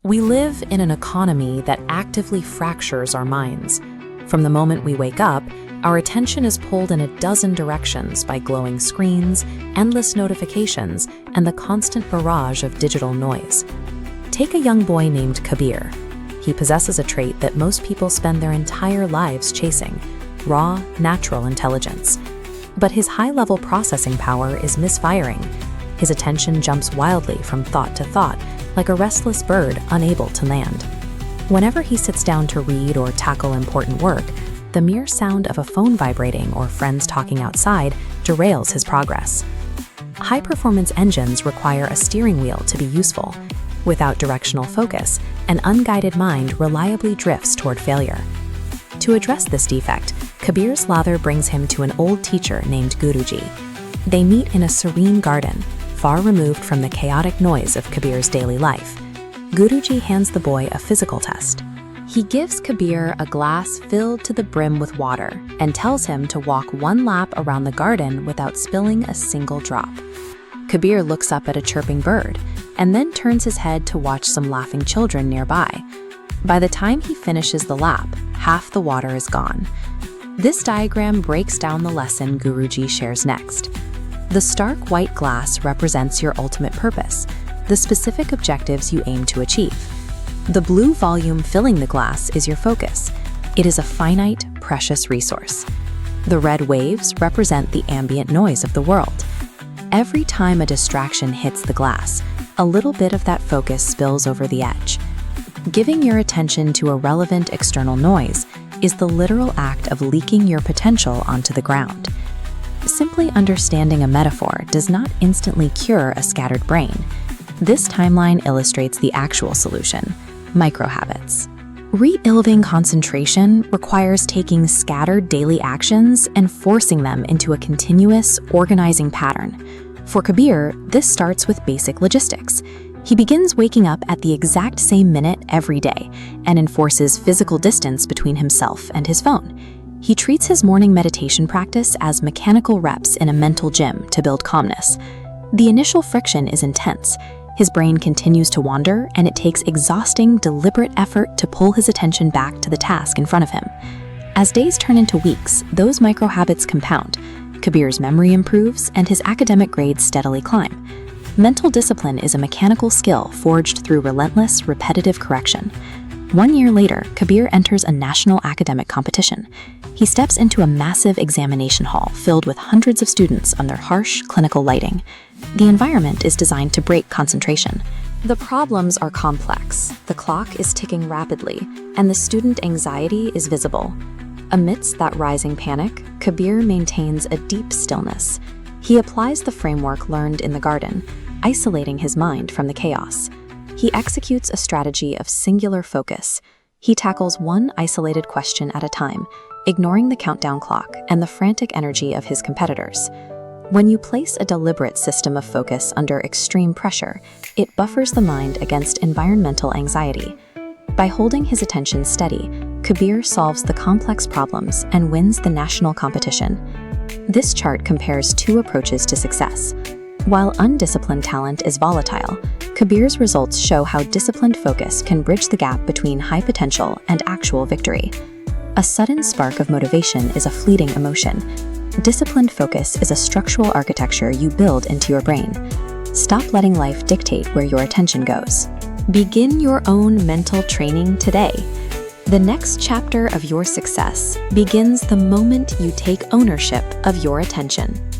We live in an economy that actively fractures our minds. From the moment we wake up, our attention is pulled in a dozen directions by glowing screens, endless notifications, and the constant barrage of digital noise. Take a young boy named Kabir. He possesses a trait that most people spend their entire lives chasing: raw, natural intelligence. But his high-level processing power is misfiring. His attention jumps wildly from thought to thought, like a restless bird unable to land. Whenever he sits down to read or tackle important work, the mere sound of a phone vibrating or friends talking outside derails his progress. High-performance engines require a steering wheel to be useful. Without directional focus, an unguided mind reliably drifts toward failure. To address this defect, Kabir's lather brings him to an old teacher named Guruji. They meet in a serene garden, far removed from the chaotic noise of Kabir's daily life. Guruji hands the boy a physical test. He gives Kabir a glass filled to the brim with water and tells him to walk one lap around the garden without spilling a single drop. Kabir looks up at a chirping bird and then turns his head to watch some laughing children nearby. By the time he finishes the lap, half the water is gone. This diagram breaks down the lesson Guruji shares next. The stark white glass represents your ultimate purpose, the specific objectives you aim to achieve. The blue volume filling the glass is your focus. It is a finite, precious resource. The red waves represent the ambient noise of the world. Every time a distraction hits the glass, a little bit of that focus spills over the edge. Giving your attention to irrelevant external noise is the literal act of leaking your potential onto the ground. Simply understanding a metaphor does not instantly cure a scattered brain. This timeline illustrates the actual solution: microhabits. Re-building concentration requires taking scattered daily actions and forcing them into a continuous, organizing pattern. For Kabir, this starts with basic logistics. He begins waking up at the exact same minute every day and enforces physical distance between himself and his phone. He treats his morning meditation practice as mechanical reps in a mental gym to build calmness. The initial friction is intense. His brain continues to wander, and it takes exhausting, deliberate effort to pull his attention back to the task in front of him. As days turn into weeks, those microhabits compound. Kabir's memory improves, and his academic grades steadily climb. Mental discipline is a mechanical skill forged through relentless, repetitive correction. 1 year later, Kabir enters a national academic competition. He steps into a massive examination hall filled with hundreds of students under harsh, clinical lighting. The environment is designed to break concentration. The problems are complex, the clock is ticking rapidly, and the student anxiety is visible. Amidst that rising panic, Kabir maintains a deep stillness. He applies the framework learned in the garden, isolating his mind from the chaos. He executes a strategy of singular focus. He tackles one isolated question at a time, ignoring the countdown clock and the frantic energy of his competitors. When you place a deliberate system of focus under extreme pressure, it buffers the mind against environmental anxiety. By holding his attention steady, Kabir solves the complex problems and wins the national competition. This chart compares two approaches to success. While undisciplined talent is volatile, Kabir's results show how disciplined focus can bridge the gap between high potential and actual victory. A sudden spark of motivation is a fleeting emotion. Disciplined focus is a structural architecture you build into your brain. Stop letting life dictate where your attention goes. Begin your own mental training today. The next chapter of your success begins the moment you take ownership of your attention.